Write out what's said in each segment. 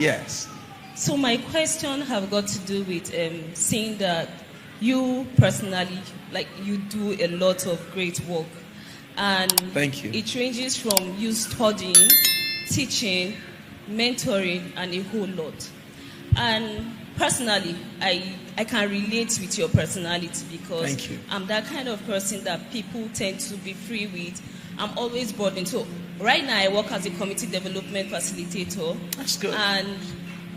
Yes. So my question have got to do with seeing that you personally, like you do a lot of great work. And thank you. It ranges from you studying, teaching, mentoring, and a whole lot. And personally, I can relate with your personality because I'm that kind of person that people tend to be free with. I'm always burdened. So right now I work as a community development facilitator. That's good. And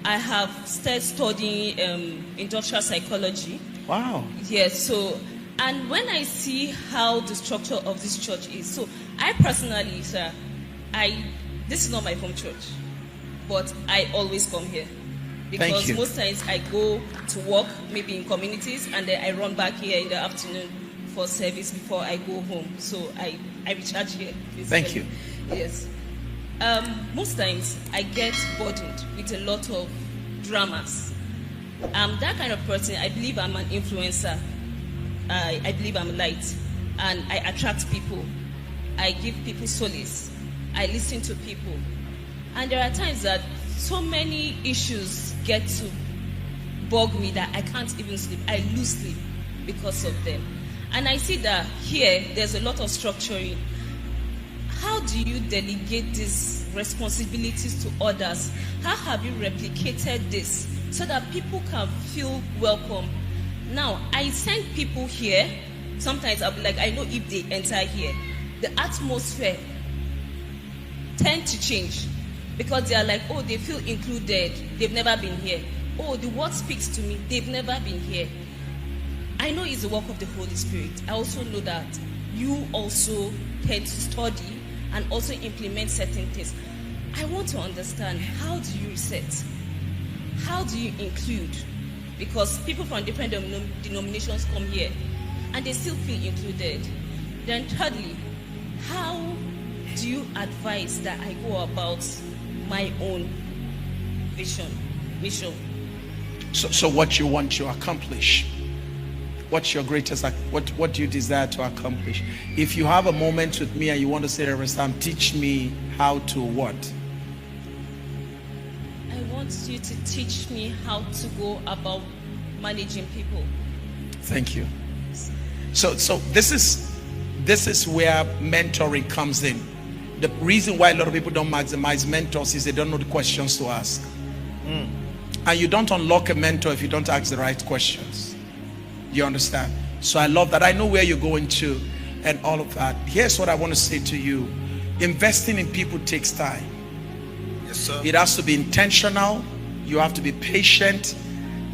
I have started studying industrial psychology. Wow. Yes, so, and when I see how the structure of this church is, so I personally, sir, this is not my home church, but I always come here. Because most times I go to work, maybe in communities, and then I run back here in the afternoon for service before I go home. So I recharge here. Basically. Thank you. Yes. Most times I get burdened with a lot of dramas. I'm that kind of person. I believe I'm an influencer. I believe I'm light, and I attract people. I give people solace. I listen to people. And there are times that so many issues get to bug me that I can't even sleep. I lose sleep because of them. And I see that here, there's a lot of structuring. How do you delegate these responsibilities to others? How have you replicated this so that people can feel welcome? Now, I send people here. Sometimes I'll be like, I know if they enter here, the atmosphere tend to change because they are like, oh, they feel included. They've never been here. Oh, the word speaks to me. They've never been here. I know it's the work of the Holy Spirit. I also know that you also tend to study and also implement certain things. I want to understand, how do you reset? How do you include? Because people from different denominations come here and they still feel included. Then thirdly, how do you advise that I go about my own mission? So what you want to accomplish? What's your greatest, what do you desire to accomplish? If you have a moment with me and you want to say, Reverend Sam, teach me how to what? I want you to teach me how to go about managing people. Thank you. So this is where mentoring comes in. The reason why a lot of people don't maximize mentors is they don't know the questions to ask. And you don't unlock a mentor if you don't ask the right questions. You understand? So I love that. I know where you're going to and all of that. Here's what I want to say to you. Investing in people takes time. Yes, sir. It has to be intentional. You have to be patient.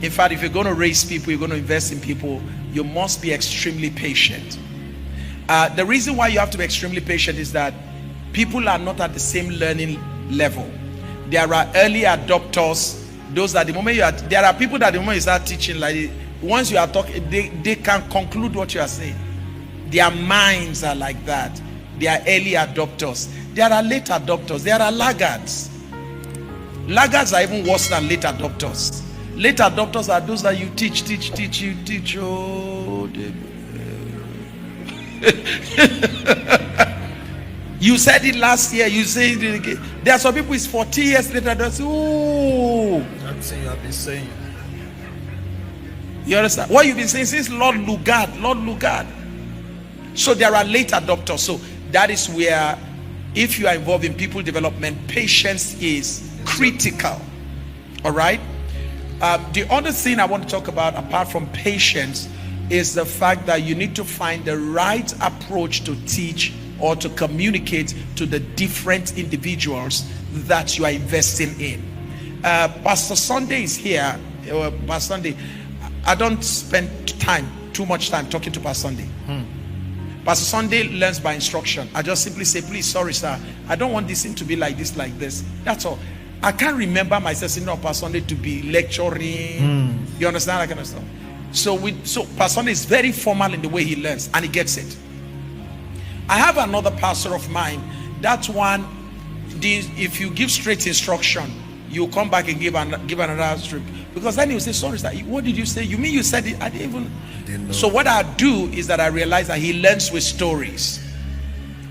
In fact, if you're going to raise people, you're going to invest in people, you must be extremely patient. The reason why you have to be extremely patient is that people are not at the same learning level. There are early adopters. Those that the moment there are people that the moment you start teaching, like once you are talking, they can conclude what you are saying. Their minds are like that. They are early adopters. There are late adopters. There are laggards. Laggards are even worse than late adopters. Late adopters are those that you teach. Oh, you said it last year. You say it again. There are some people it's 40 years later. They say, "Oh, that's what I've been saying." You understand? What you've been saying since Lord Lugard. So there are late adopters. So that is where, if you are involved in people development, patience is critical. All right. The other thing I want to talk about, apart from patience, is the fact that you need to find the right approach to teach or to communicate to the different individuals that you are investing in. Pastor Sunday is here. Pastor Sunday, I don't spend too much time talking to Pastor Sunday. Pastor Sunday learns by instruction. I just simply say, please, sorry sir, I don't want this thing to be like this. That's all. I can't remember myself saying, no, Pastor Sunday to be lecturing. You understand that kind of stuff? So Pastor Sunday is very formal in the way he learns, and he gets it. I have another pastor of mine. That one, if you give straight instruction, you come back and give another strip, because then you say, sorry sir, what did you say? You mean you said it? I didn't know. So what I do is that I realize that he learns with stories.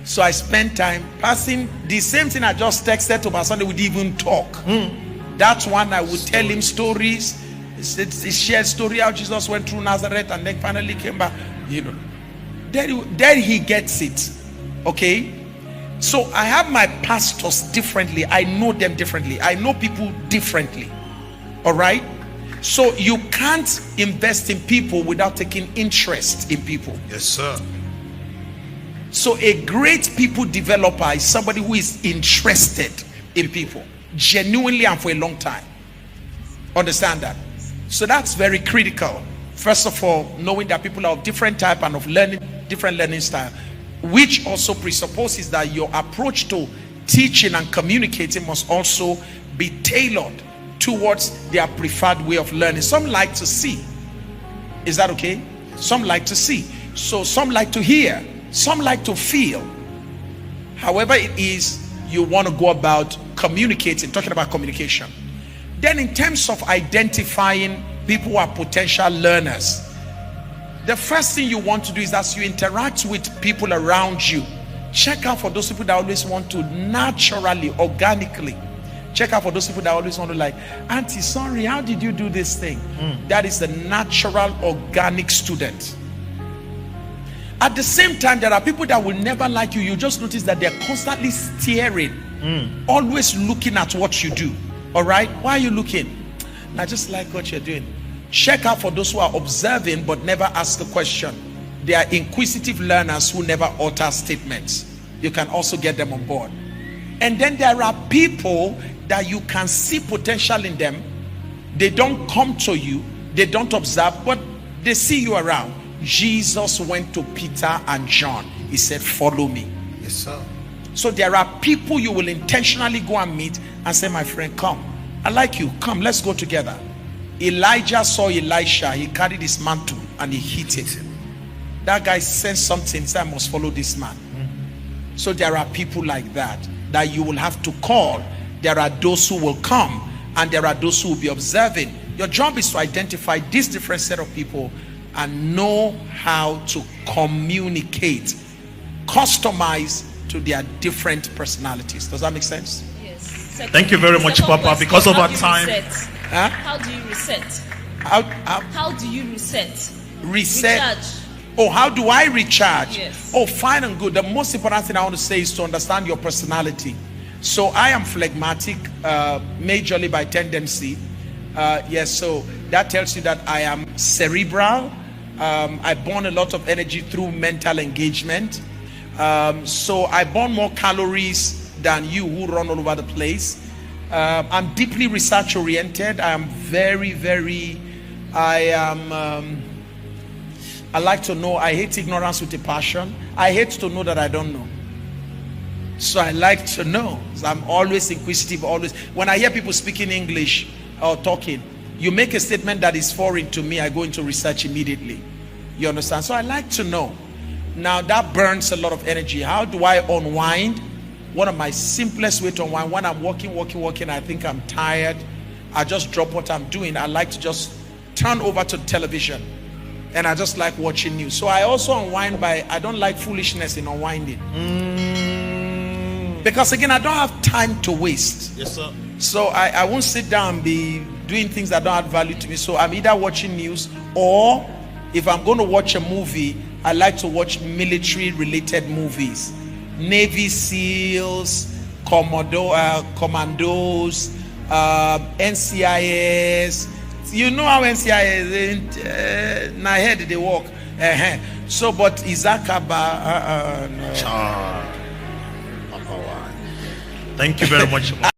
So I spend time passing the same thing I just texted to Pastor Sunday. We didn't even talk. That's one I would tell him stories. He shared story how Jesus went through Nazareth and then finally came back. You know, then he gets it. Okay. So I have my pastors differently. I know them differently. I know people differently. All right. So you can't invest in people without taking interest in people. Yes, sir. So a great people developer is somebody who is interested in people genuinely and for a long time. Understand that? So that's very critical. First of all, knowing that people are of different type and of different learning style, which also presupposes that your approach to teaching and communicating must also be tailored towards their preferred way of learning. Some like to see. Is that okay? Some like to see. So some like to hear. Some like to feel. However it is you want to go about communicating, talking about communication. Then in terms of identifying people who are potential learners, the first thing you want to do is as you interact with people around you, check out for those people that always want to naturally, organically. Check out for those people that always want to like, Auntie, sorry, how did you do this thing? That is the natural, organic student. At the same time, there are people that will never like you. You just notice that they're constantly staring, always looking at what you do. All right? Why are you looking? I just like what you're doing. Check out for those who are observing but never ask a question. They are inquisitive learners who never utter statements. You can also get them on board. And then there are people that you can see potential in them. They don't come to you, they don't observe, but they see you around. Jesus went to Peter and John. He said, follow me. Yes, sir. So there are people you will intentionally go and meet and say, my friend, come. I like you. Come, let's go together. Elijah saw Elisha. He carried his mantle and he hit it. That guy sensed something. He said, I must follow this man. So there are people like that you will have to call. There are those who will come and there are those who will be observing. Your job is to identify this different set of people and know how to communicate, customize to their different personalities. Does that make sense? Yes. Thank you very much, Papa. Because of our time. Huh? How do you reset? How do you reset? Recharge. Oh, how do I recharge? Yes. Oh, fine and good. The most important thing I want to say is to understand your personality. So I am phlegmatic, majorly by tendency. Yes, so that tells you that I am cerebral. I burn a lot of energy through mental engagement. So I burn more calories than you who run all over the place. I'm deeply research oriented. I am I like to know. I hate ignorance with a passion. I hate to know that I don't know. So I like to know. So I'm always inquisitive, always. When I hear people speaking English or talking, you make a statement that is foreign to me, I go into research immediately. You understand? So I like to know. Now that burns a lot of energy. How do I unwind? One of my simplest way to unwind, when I'm walking, I think I'm tired, I just drop what I'm doing. I like to just turn over to the television and I just like watching news. So I also unwind by, I don't like foolishness in unwinding. Because again, I don't have time to waste. Yes, sir. So I won't sit down and be doing things that don't add value to me. So I'm either watching news, or if I'm going to watch a movie, I like to watch military related movies. Navy SEALs, commandos, NCIS. You know how NCIS in my head they walk. So but Izakaba no. Thank you very much.